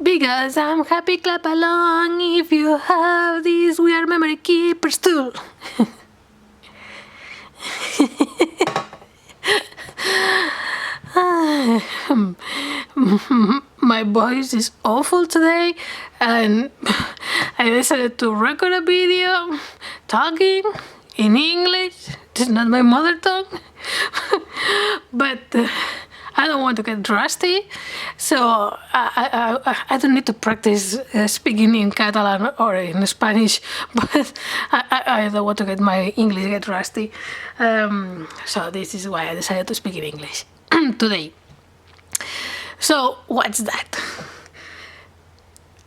Because I'm happy, clap along if you have this weird memory keepers tool. My voice is awful today, and I decided to record a video talking in English. It's not my mother tongue, but I don't want to get rusty, so I don't need to practice speaking in Catalan or in Spanish, but I don't want to get my English get rusty. So this is why I decided to speak in English today. So what's that?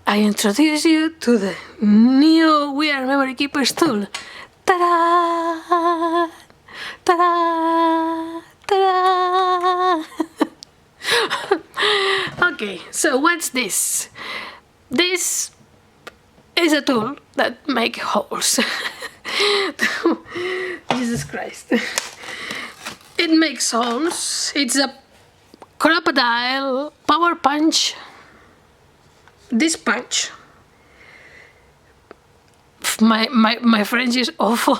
I introduce you to the new Weird Memory Keepers tool. Ta-da! Ta-da! Ta-da! Okay, so what's this? This is a tool that makes holes. Jesus Christ. It makes holes. It's a crocodile power punch. This punch. My French is awful.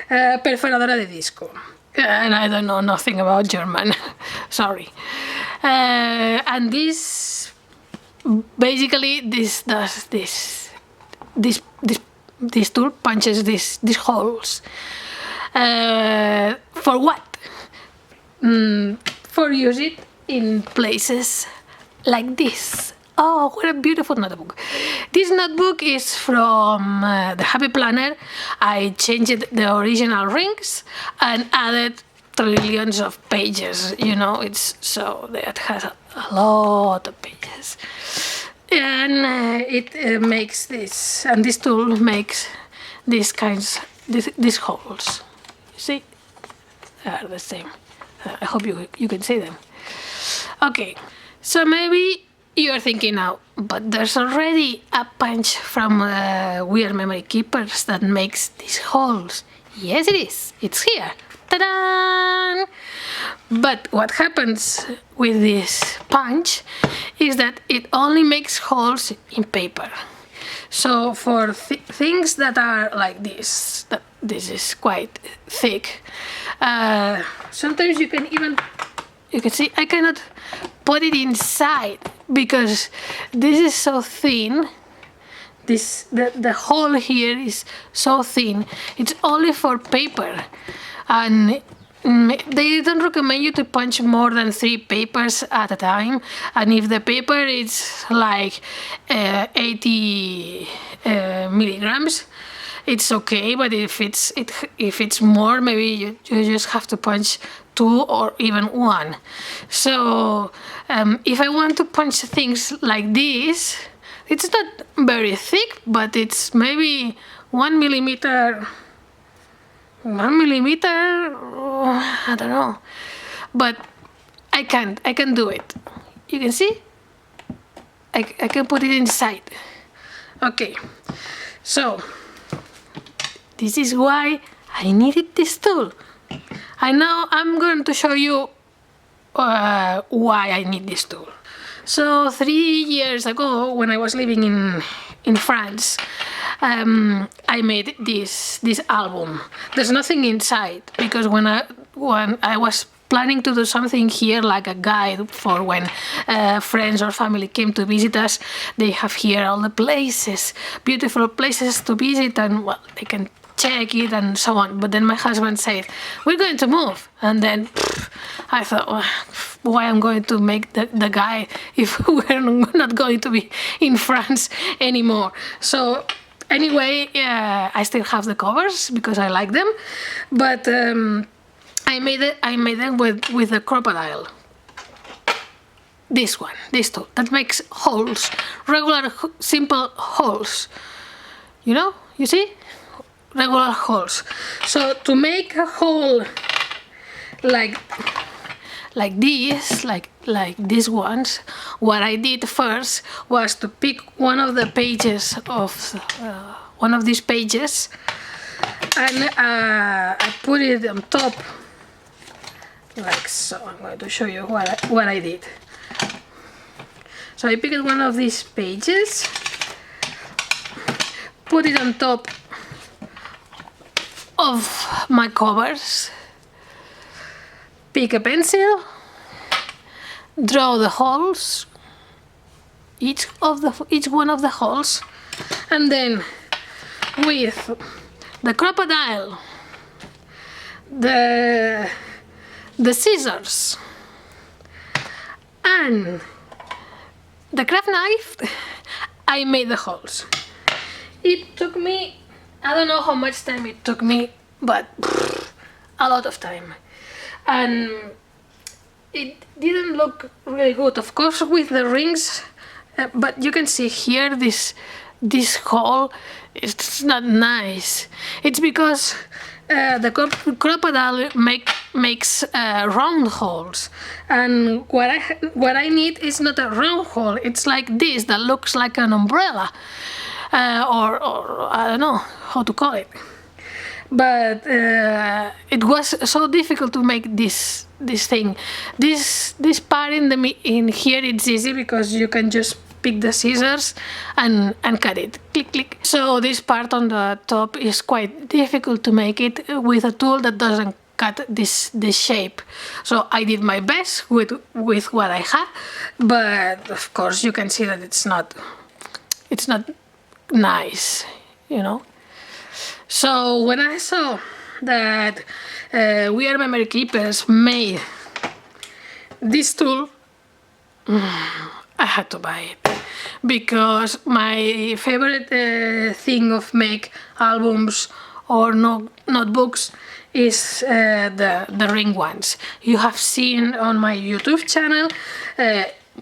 Perforadora de disco. And I don't know nothing about German. Sorry. And this basically this does this tool punches these holes. For what? For use it in places like this. Oh, what a beautiful notebook. This notebook is from the Happy Planner. I changed the original rings and added trillions of pages. You know, it's so that has a lot of pages. And it makes this, and this tool makes these holes. You see? They are the same. I hope you can see them. Okay, so maybe you're thinking now, but there's already a punch from Weird Memory Keepers that makes these holes. Yes, it is. It's here. Ta-da! But what happens with this punch is that it only makes holes in paper. So for things that are like this, that this is quite thick, sometimes you can see I cannot put it inside because this is so thin. The hole here is so thin. It's only for paper, and they don't recommend you to punch more than 3 papers at a time. And if the paper is like 80 milligrams, it's okay. But if it's more, maybe you just have to punch 2 or even 1. So if I want to punch things like this, it's not very thick, but it's maybe 1 millimeter. 1 millimeter, I don't know, but I can do it. You can see, I can put it inside. Okay, so this is why I needed this tool. And now I'm going to show you why I need this tool. So 3 years ago, when I was living in France, I made this album. There's nothing inside because when I was planning to do something here, like a guide for when friends or family came to visit us, they have here all the places, beautiful places to visit, and well, they can check it and so on. But then my husband said, we're going to move, and then I thought, well, why I'm going to make the guide if we're not going to be in France anymore. So anyway, I still have the covers because I like them, but I made them with a crocodile. This tool that makes holes, regular simple holes. You know, you see, regular holes. So to make a hole like these ones, what I did first was to pick one of the pages of one of these pages, and I put it on top like so. I'm going to show you what I did. So I picked one of these pages, put it on top of my covers, pick a pencil, draw the holes, each one of the holes, and then with the crocodile, the scissors, and the craft knife, I made the holes. It took me, I don't know how much time it took me, but a lot of time. And it didn't look really good, of course, with the rings, but you can see here this hole, it's not nice. It's because the crocodile makes round holes, and what I need is not a round hole. It's like this that looks like an umbrella, or I don't know how to call it. But it was so difficult to make this thing. This part in here, it's easy because you can just pick the scissors and cut it, click click. So this part on the top is quite difficult to make it with a tool that doesn't cut this shape. So I did my best with what I had, but of course you can see that it's not nice, you know. So when I saw that We Are Memory Keepers made this tool, I had to buy it, because my favorite thing of make albums or notebooks is the ring ones. You have seen on my YouTube channel,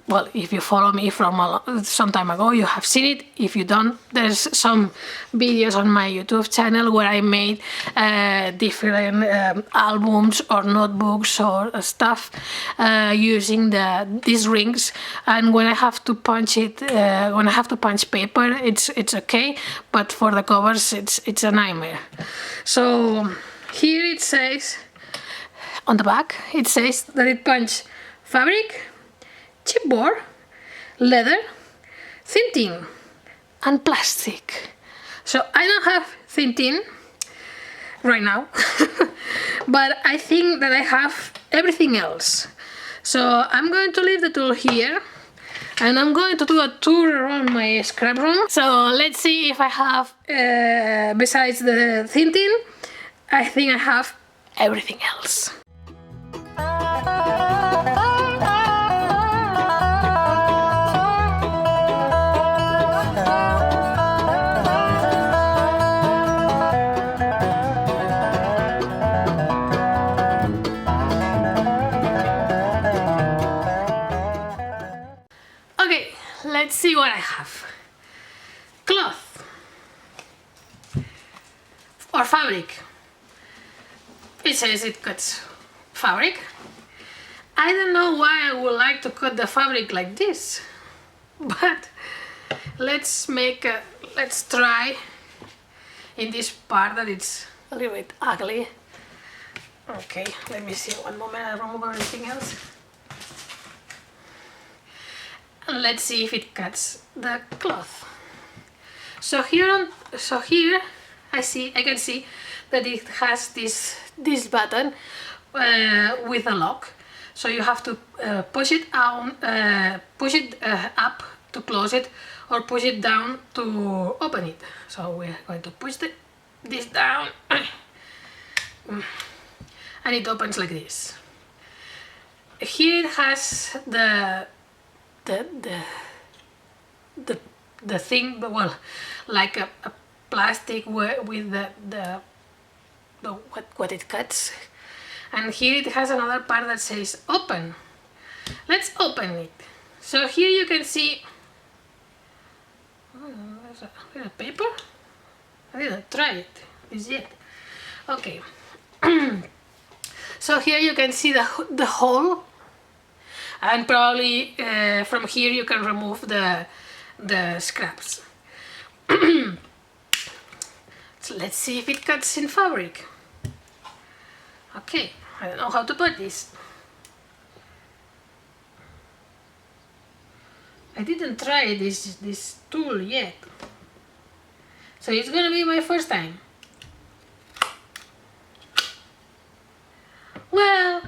well, if you follow me from some time ago, you have seen it. If you don't, there's some videos on my YouTube channel where I made different albums or notebooks or stuff using these rings. And when I have to punch it, when I have to punch paper, it's okay, but for the covers, it's a nightmare. So here it says, on the back, it says that it punches fabric, chipboard, leather, thin tin, and plastic. So I don't have thin tin right now, but I think that I have everything else. So I'm going to leave the tool here, and I'm going to do a tour around my scrap room. So let's see if I have, besides the thin tin, I think I have everything else. Okay, let's see what I have. Cloth or fabric. It says it cuts fabric. I don't know why I would like to cut the fabric like this, but let's try in this part that it's a little bit ugly. Okay, let me see, one moment, I'll remove everything else. And let's see if it cuts the cloth. So here I can see that it has this button with a lock. So you have to push it out, up to close it, or push it down to open it. So we're going to push this down, and it opens like this. Here it has the thing, well, like a plastic with the what it cuts, and here it has another part that says open. Let's open it. So here you can see, there's a paper. I didn't try it yet. Okay. So here you can see the hole, and probably from here you can remove the scraps. So let's see if it cuts in fabric. Okay, I don't know how to put this. I didn't try this tool yet. So it's gonna be my first time. Well,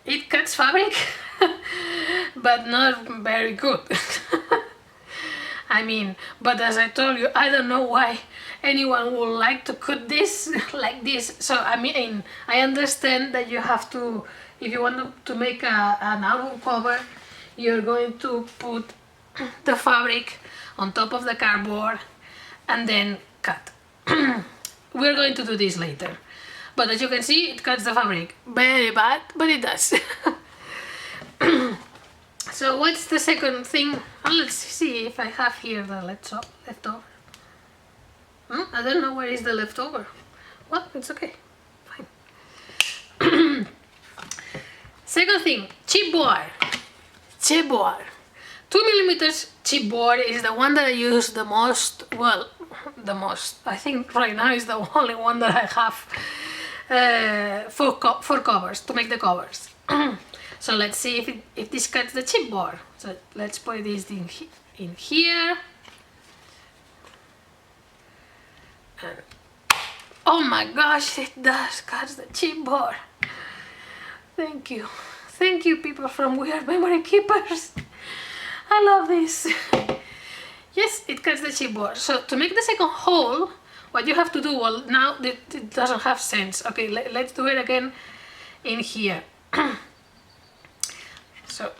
it cuts fabric, but not very good. I mean, but as I told you, I don't know why anyone would like to cut this like this. So I mean, I understand that you have to, if you want to make an album cover, you're going to put the fabric on top of the cardboard and then cut. We're going to do this later. But as you can see, it cuts the fabric. Very bad, but it does. So what's the second thing? Let's see if I have here the leftover. I don't know where is the leftover. Well, it's okay. Fine. Second thing, chipboard. Chipboard. 2mm chipboard is the one that I use the most. Well, the most. I think right now is the only one that I have for covers, to make the covers. So let's see if this cuts the chipboard. So let's put this thing in here. And oh my gosh, it does cut the chipboard. Thank you. Thank you, people from Weird Memory Keepers. I love this. Yes, it cuts the chipboard. So to make the second hole, what you have to do, well, now it doesn't have sense. Okay, let's do it again in here. So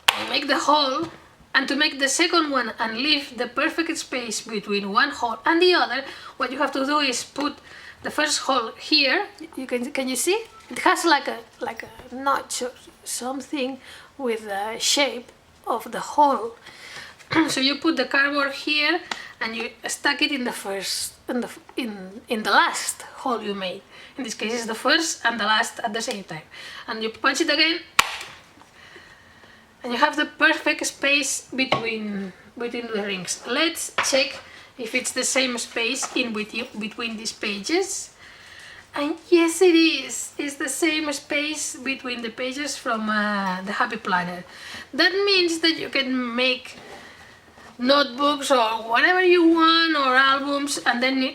I make the hole, and to make the second one and leave the perfect space between one hole and the other, what you have to do is put the first hole here. Can you see? It has like a notch or something with the shape of the hole. So you put the cardboard here and you stack it in the first in the last hole you made. In this case, it's the first and the last at the same time. And you punch it again, and you have the perfect space between the rings. Let's check if it's the same space in between these pages. And yes, it is. It's the same space between the pages from the Happy Planner. That means that you can make notebooks or whatever you want, or albums, and then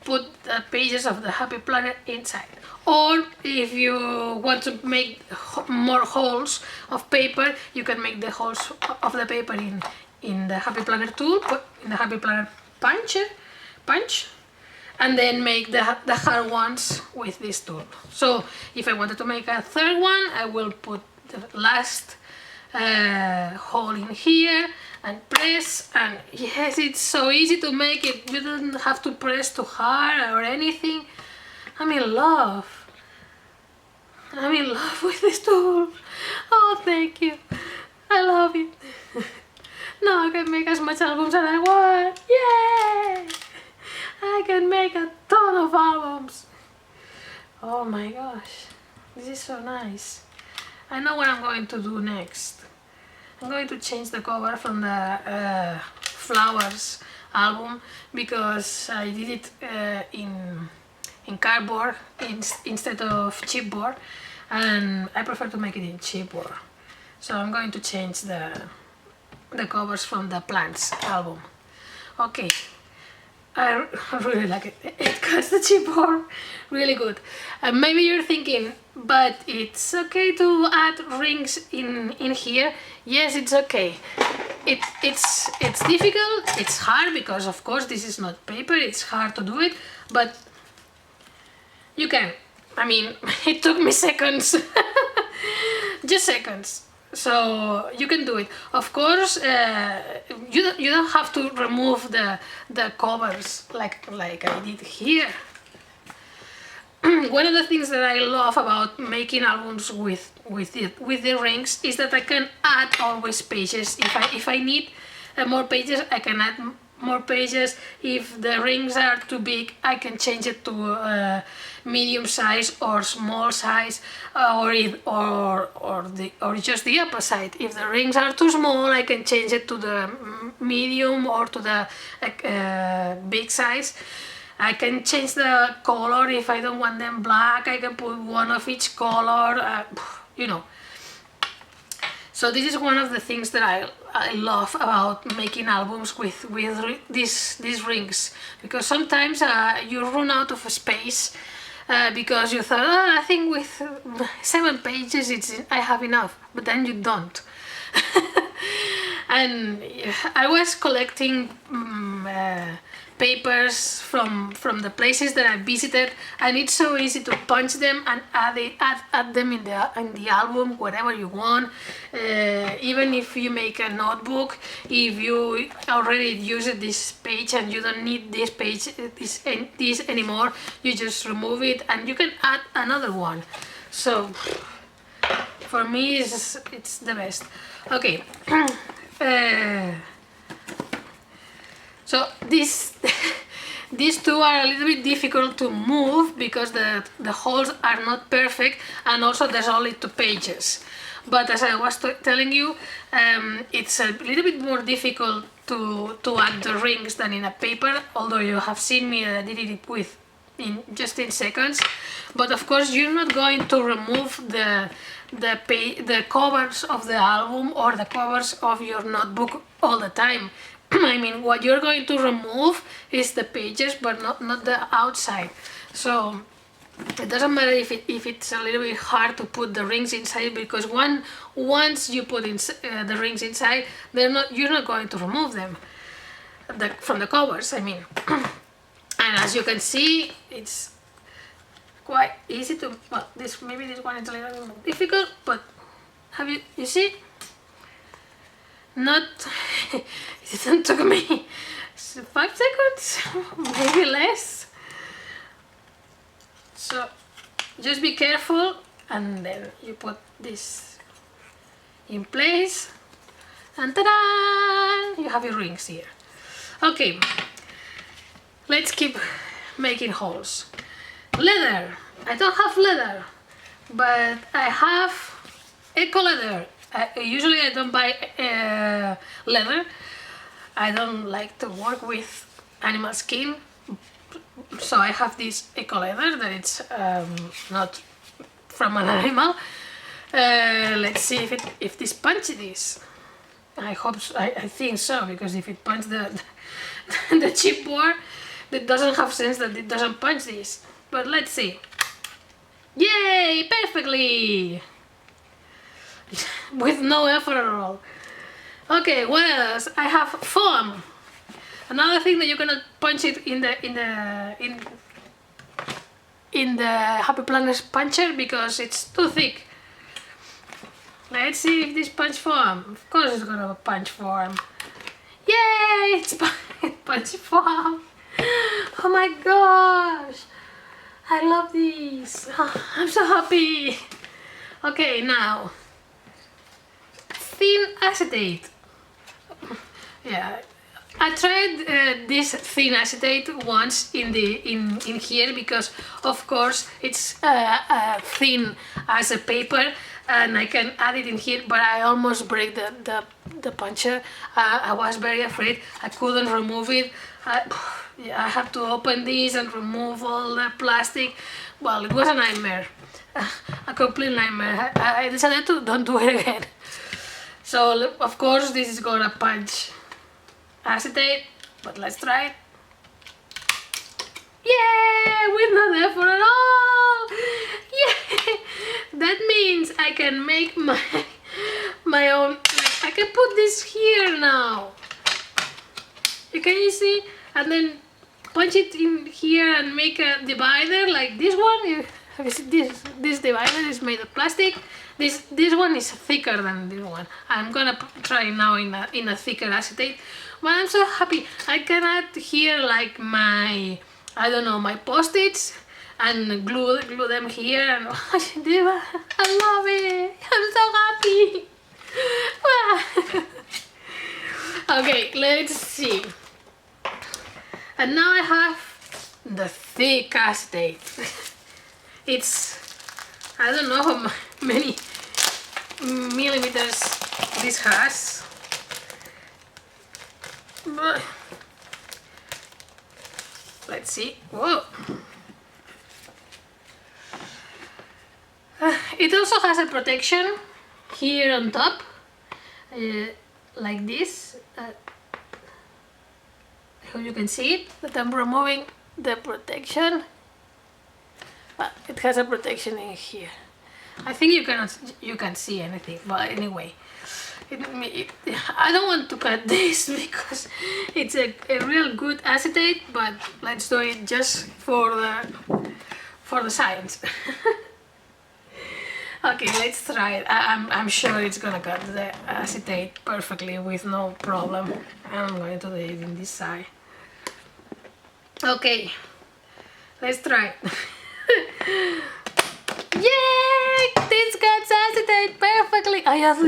put the pages of the Happy Planner inside. Or if you want to make more holes of paper, you can make the holes of the paper in the Happy Planner tool, in the Happy Planner punch, and then make the hard ones with this tool. So if I wanted to make a third one, I will put the last hole in here and press, and yes, it's so easy to make it. You don't have to press too hard or anything. I'm in love. I'm in love with this tool. Oh, thank you. I love it. Now I can make as much albums as I want. Yay! I can make a ton of albums. Oh my gosh. This is so nice. I know what I'm going to do next. I'm going to change the cover from the flowers album, because I did it in cardboard instead of chipboard, and I prefer to make it in chipboard. So I'm going to change the covers from the plants album. Okay, I really like it. It cuts the chipboard really good. And maybe you're thinking, but it's okay to add rings in here. Yes, it's okay. It's difficult, it's hard, because of course this is not paper, it's hard to do it, but you can. I mean, it took me seconds. Just seconds. So you can do it. Of course, you don't have to remove the covers like I did here. One of the things that I love about making albums with the rings is that I can add always pages. If I need more pages, I can add more pages. If the rings are too big, I can change it to medium size or small size, or just the opposite. If the rings are too small, I can change it to the medium or to the big size. I can change the color. If I don't want them black, I can put one of each color, you know. So this is one of the things that I love about making albums with these rings, because sometimes you run out of space because you thought, oh, I think with 7 pages I have enough, but then you don't. And I was collecting papers from the places that I visited, and it's so easy to punch them and add them in the album wherever you want. Even if you make a notebook, if you already used this page and you don't need this page this anymore, you just remove it and you can add another one. So for me it's the best. Okay. So these two are a little bit difficult to move because the holes are not perfect, and also there's only 2 pages. But as I was telling you, it's a little bit more difficult to add the rings than in a paper, although you have seen me did it just in seconds. But of course you're not going to remove the covers of the album or the covers of your notebook all the time. I mean, what you're going to remove is the pages, but not the outside. So it doesn't matter if it's a little bit hard to put the rings inside, because once you put the rings inside, you're not going to remove them from the covers, I mean. And as you can see, it's quite easy to, well, maybe this one is a little difficult, but you see? Not, it didn't took me 5 seconds, maybe less. So just be careful, and then you put this in place, and ta-da! You have your rings here. Okay, let's keep making holes. Leather. I don't have leather, but I have eco leather. Usually I don't buy leather. I don't like to work with animal skin, so I have this eco leather that it's not from an animal. Let's see if this punches this. I hope so. I think so, because if it punches the chipboard, it doesn't have sense that it doesn't punch this. But let's see. Yay! Perfectly! With no effort at all. Okay, what else? I have foam. Another thing that you cannot punch it in the Happy Planners puncher because it's too thick. Let's see if this punch foam. Of course it's gonna punch foam. Yay! It's punch foam. Oh my gosh! I love these. Oh, I'm so happy. Okay, now thin acetate. Yeah, I tried this thin acetate once in here because of course it's thin as a paper and I can add it in here, but I almost break the puncher. I was very afraid. I couldn't remove it. I have to open this and remove all the plastic. Well, it was a nightmare, a complete nightmare. I decided to don't do it again. So of course this is gonna punch acetate, but let's try it. Yeah, with no effort at all. Yeah, that means I can make my own. Like, I can put this here now. Can you see? And then punch it in here and make a divider like this one. This divider is made of plastic. This one is thicker than this one. I'm gonna try now in a thicker acetate. But I'm so happy. I can add here like my, I don't know, my post-its and glue them here, and I love it. I'm so happy. Okay, let's see. And now I have the thick acetate. It's, I don't know how many millimeters this has. But let's see. Whoa. It also has a protection here on top, like this. I hope you can see it, that I'm removing the protection. It has a protection in here. I think you can see anything, but anyway, I don't want to cut this because it's a real good acetate, but let's do it just for the science. Okay, let's try it. I'm sure it's gonna cut the acetate perfectly with no problem. I'm going to do it in this side. Okay, let's try it. Yay! This cuts acetate perfectly.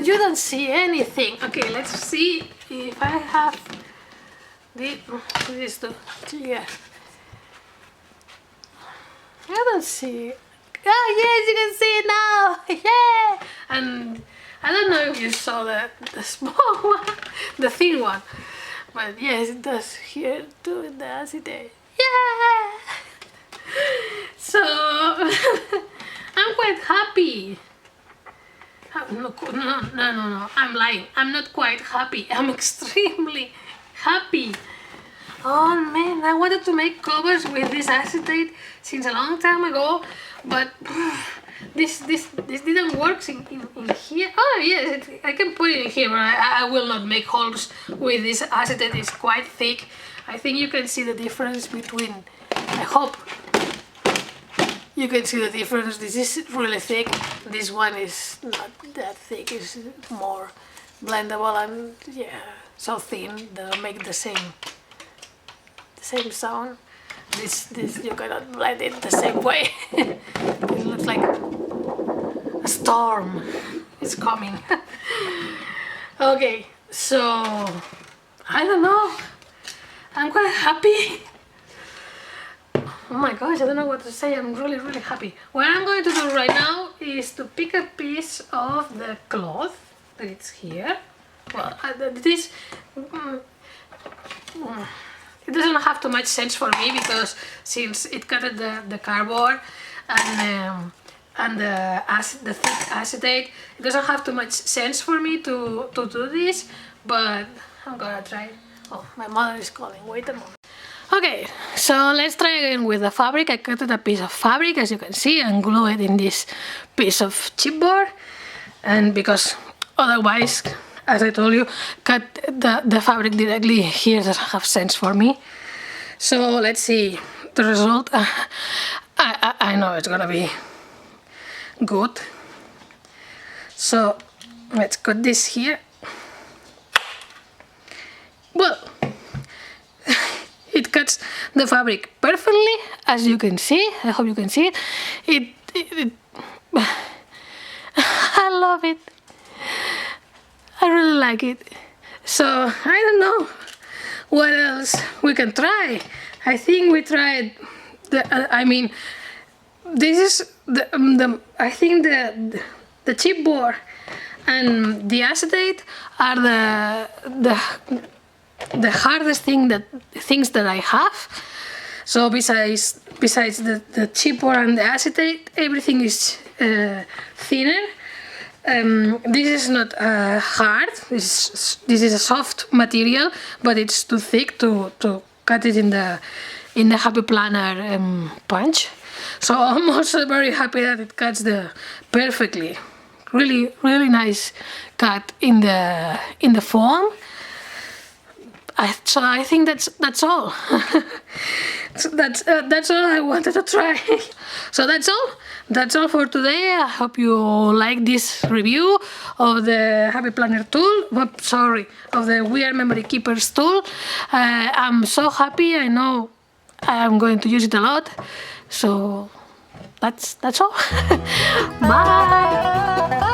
You don't see anything. Okay, let's see if I have this too. Yeah. I don't see it. Oh yes, you can see it now. Yeah. And I don't know if you saw the small one, the thin one, but yes, it does here too in the acetate. Yeah. So I'm quite happy. No, I'm lying. I'm not quite happy. I'm extremely happy. Oh man, I wanted to make covers with this acetate since a long time ago, but this didn't work in here. Oh yes, I can put it in here, but I will not make holes with this acetate. It's quite thick. I think you can see the difference between, I hope you can see the difference. This is really thick. This one is not that thick. It's more blendable and yeah, so thin that make the same sound. This you cannot blend it the same way. It looks like a storm is coming. Okay, so I don't know. I'm quite happy. Oh my gosh, I don't know what to say. I'm really happy. What I'm going to do right now is to pick a piece of the cloth that it's here. Well, this it doesn't have too much sense for me because since it cut the cardboard and the thick acetate, it doesn't have too much sense for me to do this, but I'm gonna try. Oh, my mother is calling. Wait a moment. Okay, so let's try again with the fabric. I cut a piece of fabric, as you can see, and glue it in this piece of chipboard, and because otherwise, as I told you, cut the fabric directly here doesn't have sense for me. So let's see the result. I know it's gonna be good. So let's cut this here. Well, it cuts the fabric perfectly, as you can see. I hope you can see it. I love it. I really like it. So I don't know what else we can try. I think we tried this is I think the chipboard and the acetate are the hardest things that I have. So besides the chipboard and the acetate, everything is thinner. This is not hard. This is a soft material, but it's too thick to cut it in the Happy Planner punch. So I'm also very happy that it cuts perfectly. Really nice cut in the foam. So I think that's all. That's all I wanted to try. So that's all for today. I hope you like this review of the Happy Planner tool. Of the We Are Memory Keepers tool. I'm so happy. I know I'm going to use it a lot. So that's all. Bye.